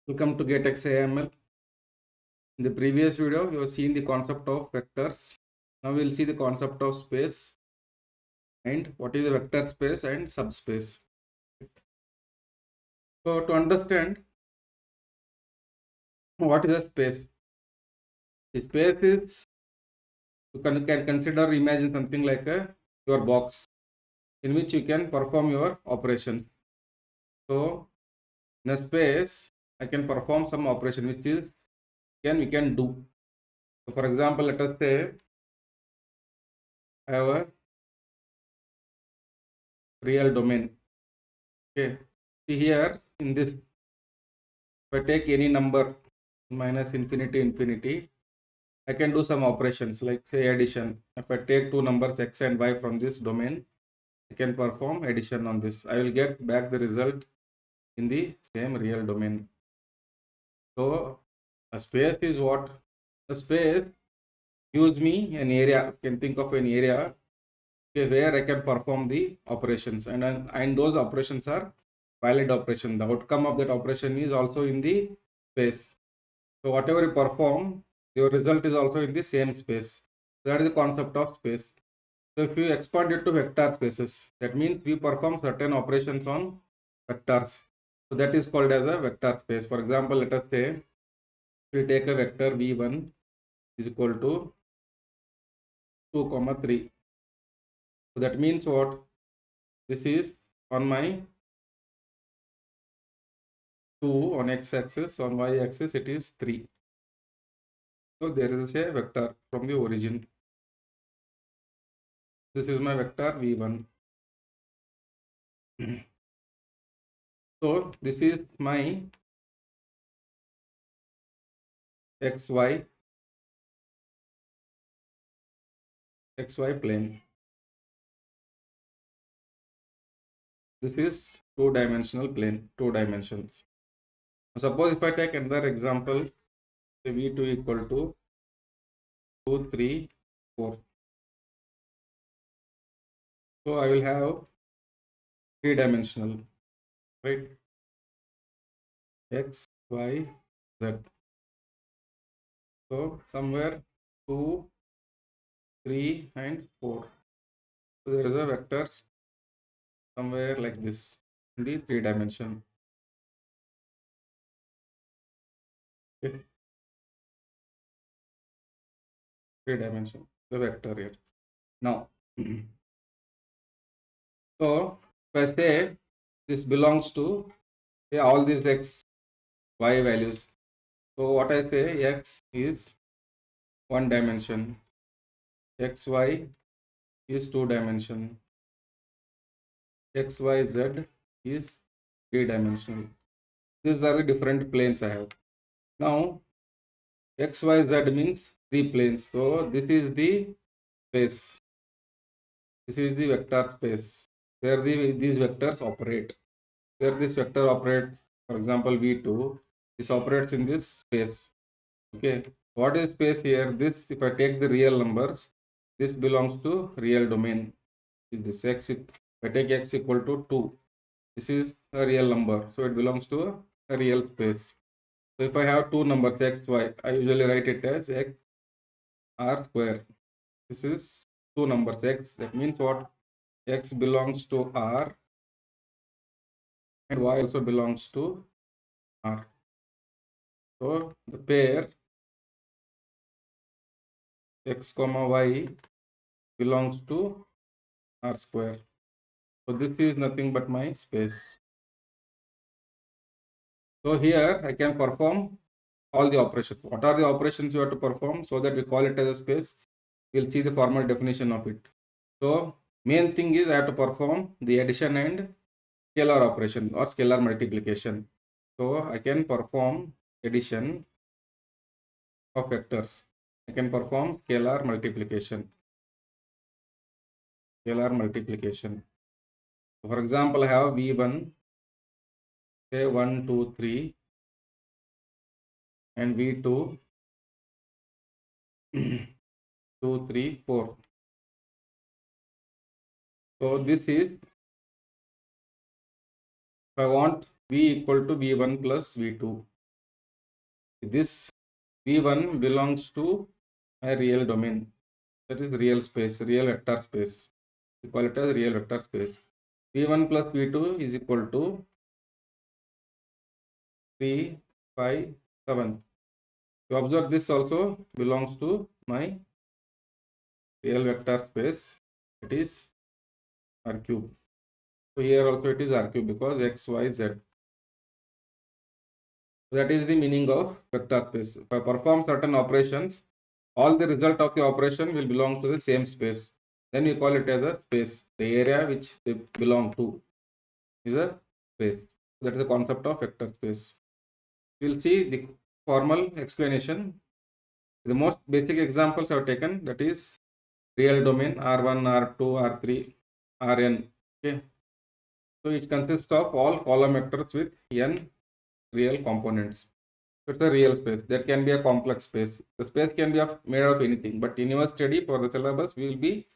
Welcome to GateX AML. In the previous video, you have seen the concept of vectors. Now we will see the concept of space and what is a vector space and subspace. So to understand what is a space, the space is you can consider, imagine something like your box in which you can perform your operations. So in a space, I can perform some operation which is we can do. So for example, let us say I have a real domain. Okay, see here in this, if I take any number minus infinity infinity, I can do some operations like say addition. If I take two numbers x and y from this domain, I can perform addition on this. I will get back the result in the same real domain. So a space is what? A space gives me an area. You can think of an area, okay, where I can perform the operations, and those operations are valid operation. The outcome of that operation is also in the space. So whatever you perform, your result is also in the same space. That is the concept of space. So if you expand it to vector spaces, that means we perform certain operations on vectors. So that is called as a vector space. For example, let us say we take a vector v1 is equal to 2, 3. So that means what? This is on my 2 on x-axis, on y-axis it is 3. So there is a vector from the origin. This is my vector v1. So this is my xy plane. This is two-dimensional plane, 2 dimensions. Suppose if I take another example, say v2 equal to 2, 3, 4. So I will have three-dimensional, right? X, Y, Z. So somewhere 2, 3, and 4. So there is a vector somewhere like this in the 3 dimension. Okay. 3 dimension, the vector here. Now, so if I say this belongs to all these x, y values. So what I say, x is 1 dimension, x, y is 2 dimension, x, y, z is 3 dimensional. These are the different planes I have. Now, x, y, z means 3 planes. So this is the space. This is the vector space where these vectors operate. Where this vector operates, for example, v2, this operates in this space. Okay, what is space here? This, if I take the real numbers, this belongs to real domain. This x, if I take x equal to 2, this is a real number, so it belongs to a real space. So if I have two numbers x, y, I usually write it as x r square. This is two numbers x. That means what? X belongs to r and y also belongs to r. So the pair x comma y belongs to r square. So this is nothing but my space. So here I can perform all the operations. What are the operations you have to perform? So that we call it as a space. We'll see the formal definition of it. So main thing is I have to perform the addition and scalar operation or scalar multiplication. So I can perform addition of vectors. I can perform scalar multiplication. Scalar multiplication. So for example, I have v1, say 1, 2, 3, and v2 2, 3, 4. So this is, if I want v equal to v1 plus v2. This V1 belongs to a real domain, that is real space, real vector space. We call it as real vector space. V1 plus V2 is equal to 3, 5, 7. You observe this also belongs to my real vector space, it is R cube. So here also it is R cube because X, Y, Z. That is the meaning of vector space. If I perform certain operations, all the result of the operation will belong to the same space. Then we call it as a space. The area which they belong to is a space. That is the concept of vector space. We will see the formal explanation. The most basic examples I have taken, that is real domain R1, R2, R3, Rn. Okay. So it consists of all column vectors with n real components. So it's a real space. There can be a complex space. The space can be made of anything, but in your study for the syllabus, we will be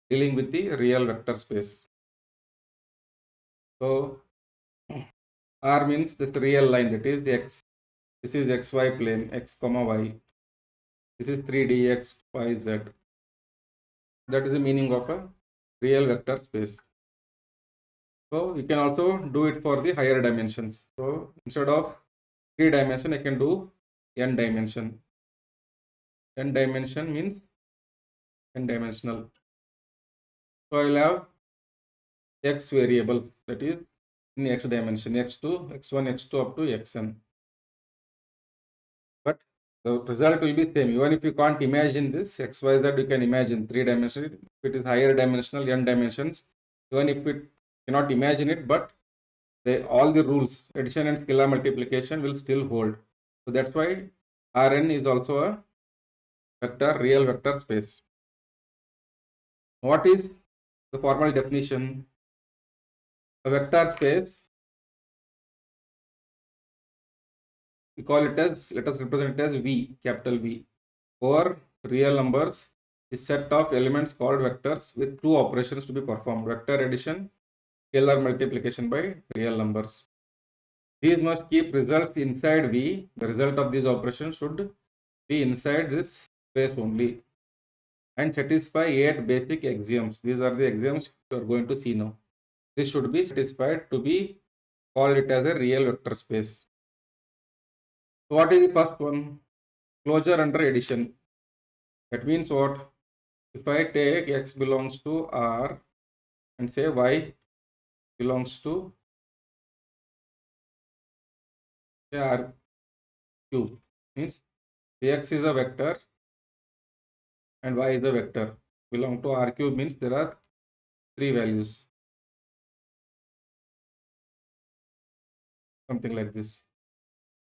dealing with the real vector space. So R means this real line, that is X. This is XY plane, X comma Y. This is 3D X, Y, Z. That is the meaning of a real vector space. So you can also do it for the higher dimensions. So instead of 3 dimension, I can do n dimension. N dimension means n dimensional. So I will have x variables, that is in x dimension, x2, x1, x2 up to xn. But the result will be same. Even if you can't imagine this x, y, z, you can imagine 3 dimensional. If it is higher dimensional, n dimensions, even if it cannot imagine it, but all the rules, addition and scalar multiplication will still hold. So that's why Rn is also a vector, real vector space. What is the formal definition? A vector space, we call it as, let us represent it as V, capital V, over real numbers is set of elements called vectors with two operations to be performed: vector addition, scalar multiplication by real numbers. These must keep results inside V. The result of these operations should be inside this space only and satisfy 8 basic axioms. These are the axioms we are going to see now. This should be satisfied to be called it as a real vector space. So what is the first one? Closure under addition. That means what? If I take x belongs to R and say y belongs to R cube, means x is a vector and y is a vector. Belong to R cube means there are 3 values. Something like this.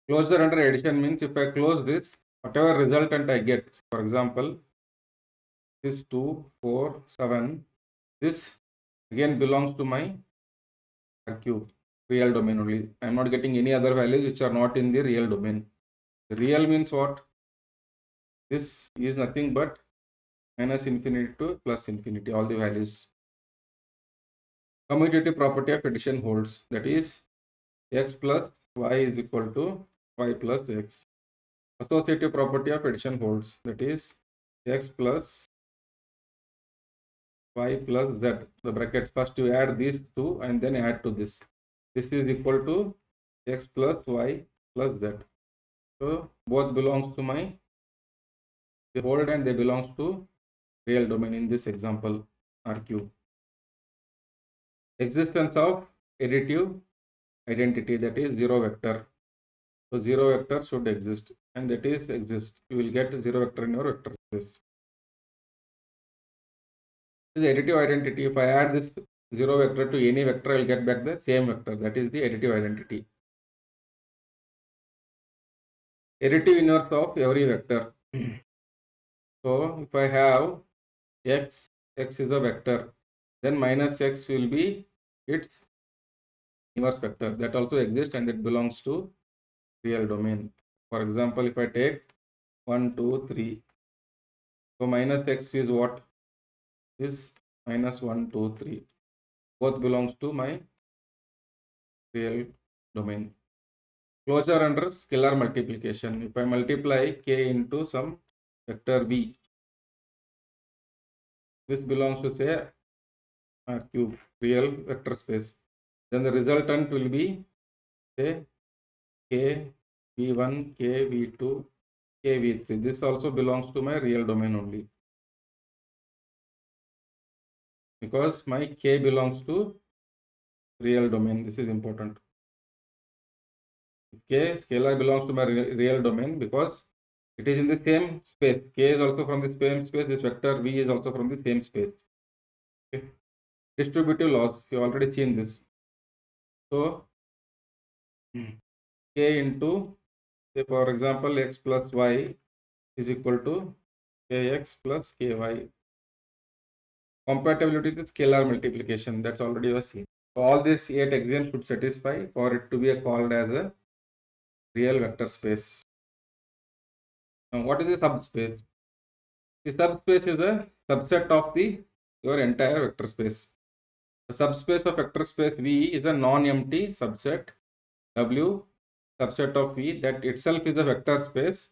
Closure under addition means if I close this, whatever resultant I get, for example, this 2, 4, 7, this again belongs to my R cube, real domain only. I am not getting any other values which are not in the real domain. The real means what? This is nothing but minus infinity to plus infinity, all the values. Commutative property of addition holds, that is x plus y is equal to y plus x. Associative property of addition holds, that is x plus y plus z. The brackets, first you add these two and then add to this. This is equal to x plus y plus z. So both belongs to my they hold and they belongs to real domain in this example R cube. Existence of additive identity, that is zero vector. So zero vector should exist and that is exist. You will get zero vector in your vector space. This is additive identity. If I add this zero vector to any vector, I will get back the same vector. That is the additive identity. Additive inverse of every vector. So if I have x is a vector, then minus x will be its inverse vector. That also exists and it belongs to real domain. For example, if I take 1, 2, 3, so minus x is what? Is minus 1, 2, 3. Both belongs to my real domain. Closure under scalar multiplication. If I multiply k into some vector v, this belongs to say R cube, real vector space. Then the resultant will be say k v1, k v2, k v3. This also belongs to my real domain only, because my k belongs to real domain. This is important. K scalar belongs to my real domain because it is in the same space. K is also from the same space. This vector v is also from the same space. Okay. Distributive laws, you already seen this. So k into, say for example, x plus y is equal to kx plus ky. Compatibility with scalar multiplication, that's already you have seen. So all these 8 axioms should satisfy for it to be called as a real vector space. Now what is a subspace? The subspace is a subset of your entire vector space. The subspace of vector space V is a non-empty subset W subset of V that itself is a vector space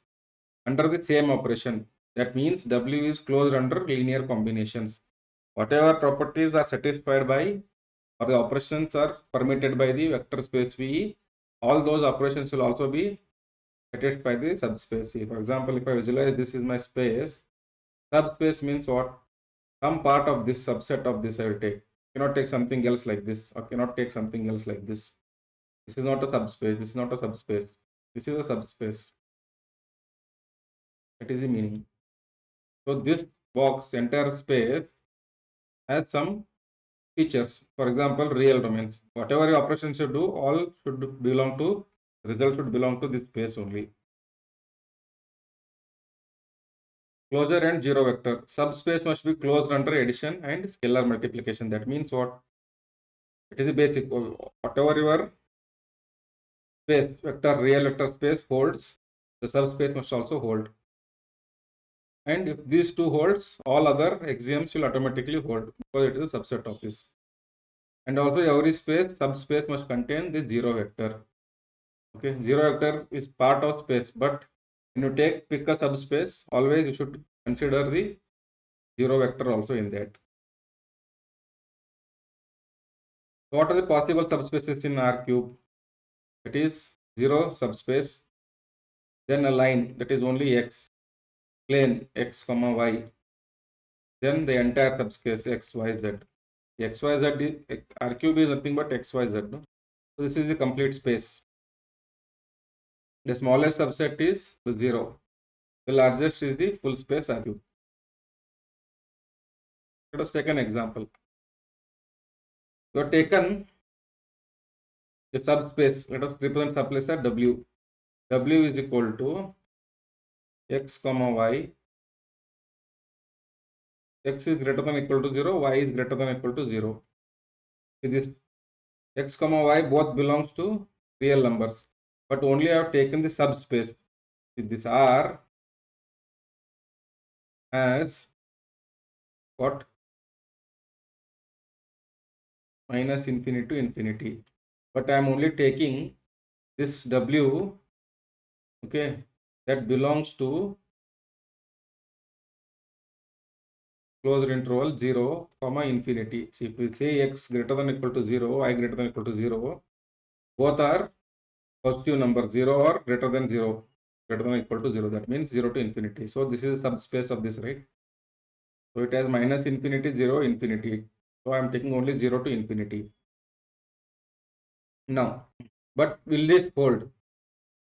under the same operation. That means W is closed under linear combinations. Whatever properties are satisfied by or the operations are permitted by the vector space V, all those operations will also be satisfied by the subspace. See, for example, if I visualize this is my space, subspace means what? Some part of this subset of this I will take. Cannot take something else like this, or cannot take something else like this. This is not a subspace. This is not a subspace. This is a subspace. That is the meaning. So this box, entire space, has some features. For example, real domains. Whatever your operations should do, all should belong to, result should belong to this space only. Closure and zero vector. Subspace must be closed under addition and scalar multiplication. That means what? It is the basic. Whatever your space, vector, real vector space holds, the subspace must also hold. And if these two holds, all other axioms will automatically hold because it is a subset of this. And also every space, subspace must contain the zero vector. Okay, zero vector is part of space, but when you pick a subspace, always you should consider the zero vector also in that. What are the possible subspaces in R cube? It is 0 subspace, then a line that is only x, plane x comma y, then the entire subspace x y z. X y z, R cube is nothing but x y z. No? So this is the complete space. The smallest subset is the 0. The largest is the full space R cube. Let us take an example. You have taken a subspace. Let us represent subspace as W. W is equal to x comma y. X is greater than equal to 0. Y is greater than equal to 0. This x comma y both belongs to real numbers, but only I have taken the subspace. This R as what? Minus infinity to infinity. But I am only taking this W, okay, that belongs to closed interval 0 comma infinity. So if we say x greater than equal to 0, y greater than equal to 0, both are positive numbers, 0 or greater than 0, greater than equal to 0. That means 0 to infinity. So this is a subspace of this, right? So it has minus infinity, 0, infinity. So I am taking only 0 to infinity. Now, but will this hold?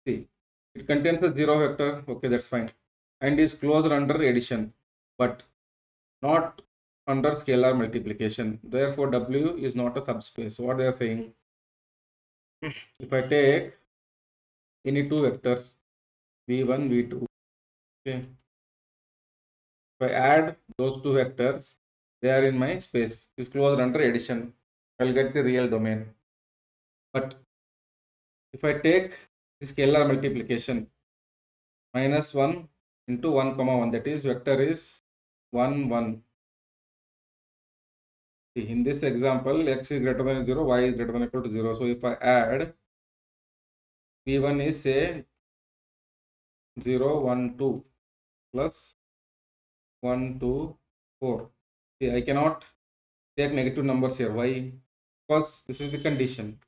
See, it contains a 0 vector. Okay, that's fine. And is closed under addition, but not under scalar multiplication. Therefore, W is not a subspace. What they are saying? If I take any two vectors, v1, v2, okay. If I add those two vectors, they are in my space. Is closed under addition. I will get the real domain. But if I take the scalar multiplication, minus 1 into 1 comma 1, that is vector is 1 1. See, in this example, x is greater than 0, y is greater than equal to 0. So if I add V1 is say 0, 1, 2 plus 1, 2, 4. See, I cannot take negative numbers here. Why? Because this is the condition.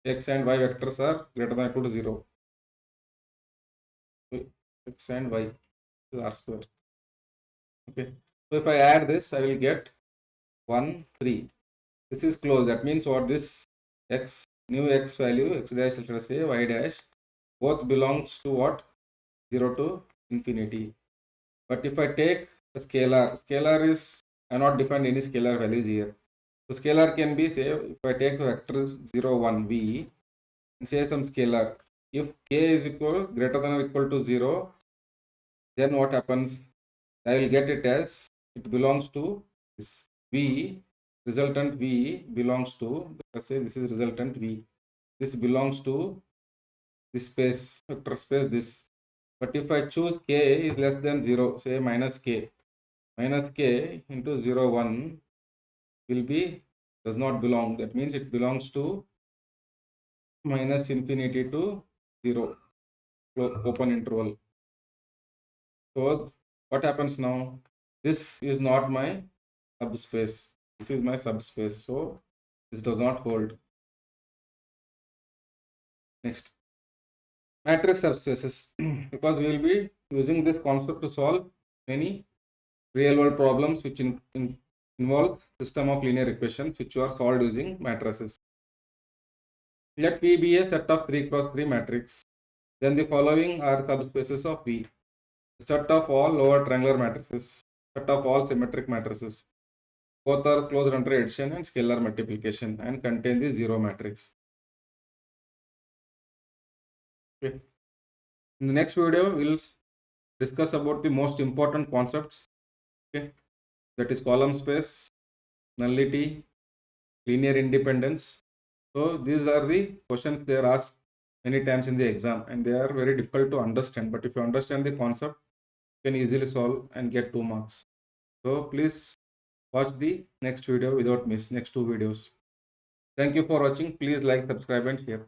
X and y vectors are greater than or equal to 0. So x and y is r square. Okay. So if I add this, I will get 1, 3. This is closed. That means what this x, new x value, x dash, let us say y dash, both belongs to what? 0 to infinity. But if I take a scalar is, I have not defined any scalar values here. So scalar can be, say, if I take vector 0, 1, v, and say some scalar. If k is greater than or equal to 0, then what happens? I will get it as it belongs to this v, resultant v belongs to, let's say this is resultant v. This belongs to this space, vector space, this. But if I choose k is less than 0, say minus k into 0, 1 will be, does not belong. That means it belongs to minus infinity to 0, open interval. So what happens now? This is not my subspace. This is my subspace. So this does not hold. Next, matrix subspaces. Because we will be using this concept to solve many real world problems which involve system of linear equations which are solved using matrices. Let V be a set of 3 cross 3 matrix. Then the following are subspaces of V. Set of all lower triangular matrices, set of all symmetric matrices. Both are closed under addition and scalar multiplication and contain the zero matrix. Okay. In the next video, we will discuss about the most important concepts. Okay. That is column space, nullity, linear independence. So these are the questions they are asked many times in the exam and they are very difficult to understand. But if you understand the concept, you can easily solve and get 2 marks. So please watch the next video without miss next 2 videos. Thank you for watching. Please like, subscribe and share.